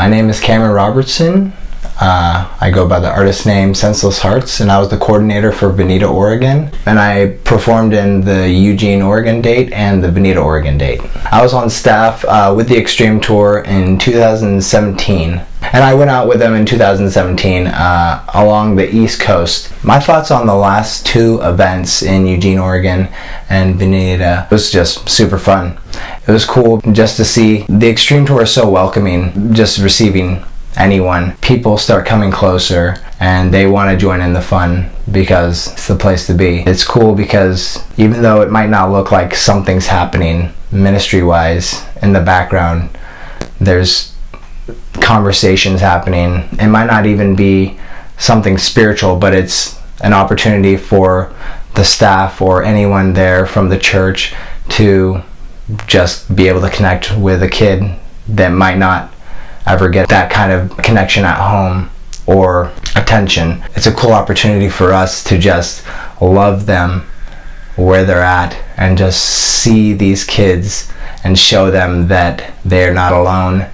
My name is Cameron Robertson. I go by the artist name Senseless Hearts, and I was the coordinator for Venita, Oregon. And I performed in the Eugene, Oregon date and the Venita, Oregon date. I was on staff with the Extreme Tour in 2017. And I went out with them in 2017 along the East Coast. My thoughts on the last two events in Eugene, Oregon and Venita was just super fun. It was cool just to see the Extreme Tour is so welcoming, just receiving anyone. People start coming closer and they want to join in the fun because it's the place to be. It's cool because even though it might not look like something's happening ministry-wise in the background, there's conversations happening. It might not even be something spiritual, but it's an opportunity for the staff or anyone there from the church to just be able to connect with a kid that might not ever get that kind of connection at home or attention. It's a cool opportunity for us to just love them where they're at and just see these kids and show them that they're not alone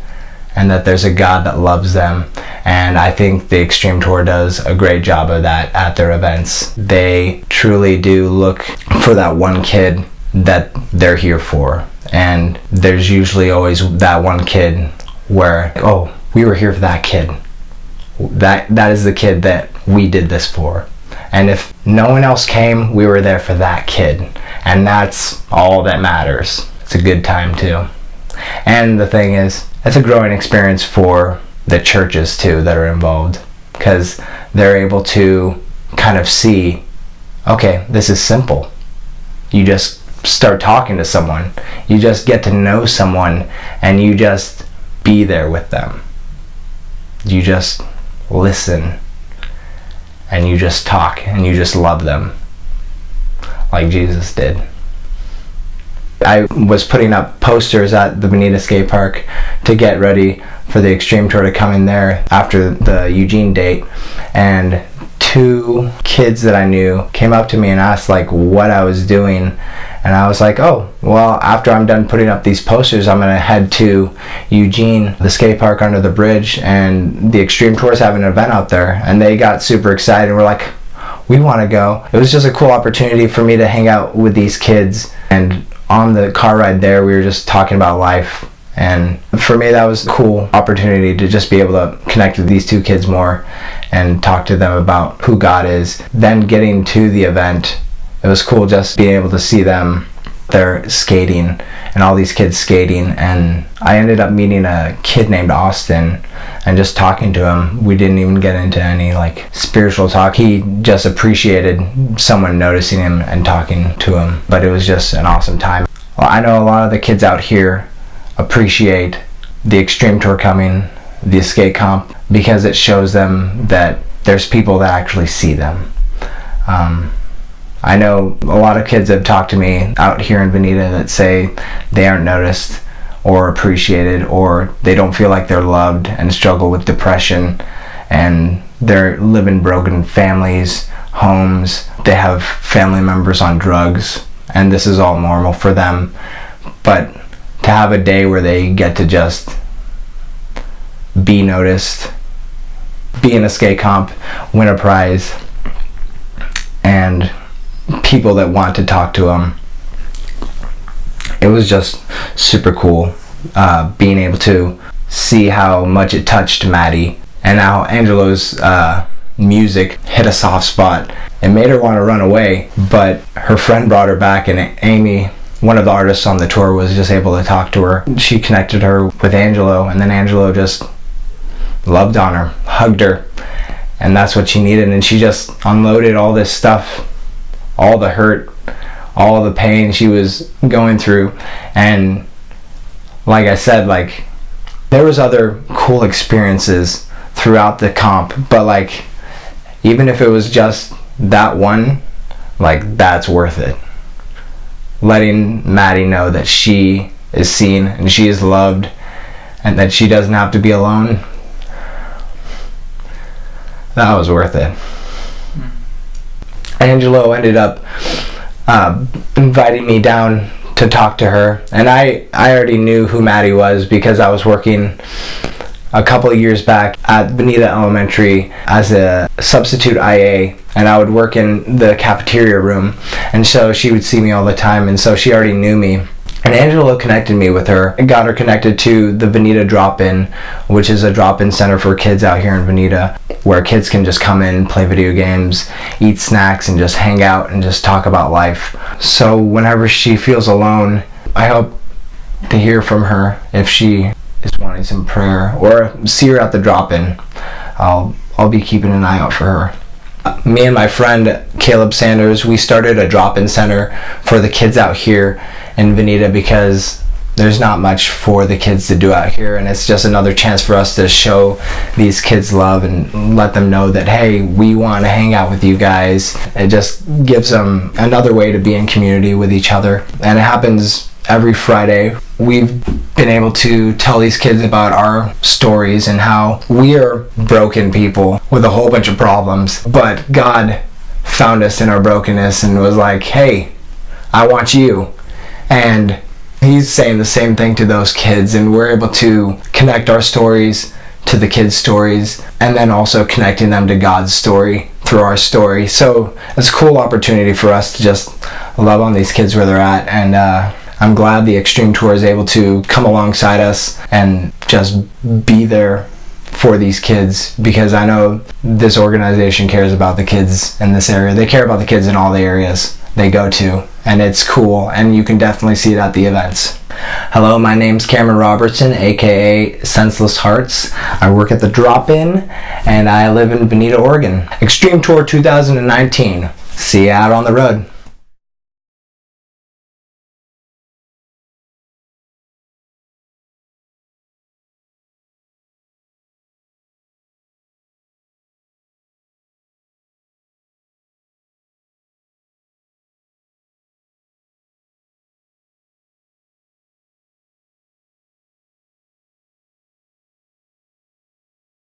and that there's a God that loves them. And I think the Extreme Tour does a great job of that at their events. They truly do look for that one kid that they're here for. And there's usually always that one kid where, oh, we were here for that kid. That is the kid that we did this for. And if no one else came, we were there for that kid. And that's all that matters. It's a good time too. And the thing is, it's a growing experience for the churches too that are involved, because they're able to kind of see, okay, this is simple. You just start talking to someone. You just get to know someone and you just be there with them. You just listen and you just talk and you just love them like Jesus did. I was putting up posters at the Venita skate park to get ready for the Extreme Tour to come in there after the Eugene date, and two kids that I knew came up to me and asked like what I was doing. And I was like, oh, well, after I'm done putting up these posters, I'm going to head to Eugene, the skate park under the bridge, and the Extreme Tour is having an event out there. And they got super excited. We're like, we want to go. It was just a cool opportunity for me to hang out with these kids. And on the car ride there, we were just talking about life. And for me, that was a cool opportunity to just be able to connect with these two kids more and talk to them about who God is. Then getting to the event, it was cool just being able to see them there skating and all these kids skating. And I ended up meeting a kid named Austin and just talking to him. We didn't even get into any like spiritual talk. He just appreciated someone noticing him and talking to him. But it was just an awesome time. Well, I know a lot of the kids out here appreciate the Extreme Tour coming, the skate comp, because it shows them that there's people that actually see them. I know a lot of kids have talked to me out here in Venita that say they aren't noticed or appreciated, or they don't feel like they're loved and struggle with depression, and they're living broken families, homes, they have family members on drugs, and this is all normal for them. But to have a day where they get to just be noticed, be in a skate comp, win a prize, and people that want to talk to them, it was just super cool being able to see how much it touched Maddie and how Angelo's music hit a soft spot. It made her want to run away, but her friend brought her back, and Amy, one of the artists on the tour, was just able to talk to her. She connected her with Angelo, and then Angelo just loved on her, hugged her, and that's what she needed. And she just unloaded all this stuff, all the hurt, all the pain she was going through. And like I said, like, there was other cool experiences throughout the comp, but like, even if it was just that one, like, that's worth it. Letting Maddie know that she is seen and she is loved and that she doesn't have to be alone, that was worth it. Angelo ended up inviting me down to talk to her, and I already knew who Maddie was because I was working a couple of years back at Venita Elementary as a substitute IA, and I would work in the cafeteria room, and so she would see me all the time, and so she already knew me. And Angela connected me with her and got her connected to the Venita Drop In, which is a drop-in center for kids out here in Venita, where kids can just come in, play video games, eat snacks, and just hang out and just talk about life. So whenever she feels alone, I hope to hear from her if she is wanting some prayer, or see her at the drop-in. I'll be keeping an eye out for her. Me and my friend Caleb Sanders, we started a drop-in center for the kids out here in Venita because there's not much for the kids to do out here, and it's just another chance for us to show these kids love and let them know that, hey, we want to hang out with you guys. It just gives them another way to be in community with each other, and it happens every Friday. We've been able to tell these kids about our stories and how we are broken people with a whole bunch of problems, but God found us in our brokenness and was like, hey, I want you. And he's saying the same thing to those kids, and we're able to connect our stories to the kids' stories, and then also connecting them to God's story through our story. So it's a cool opportunity for us to just love on these kids where they're at, and I'm glad the Extreme Tour is able to come alongside us and just be there for these kids, because I know this organization cares about the kids in this area. They care about the kids in all the areas they go to, and it's cool, and you can definitely see it at the events. Hello, my name's Cameron Robertson, aka Senseless Hearts. I work at the Drop In, and I live in Venita, Oregon. Extreme Tour 2019. See you out on the road.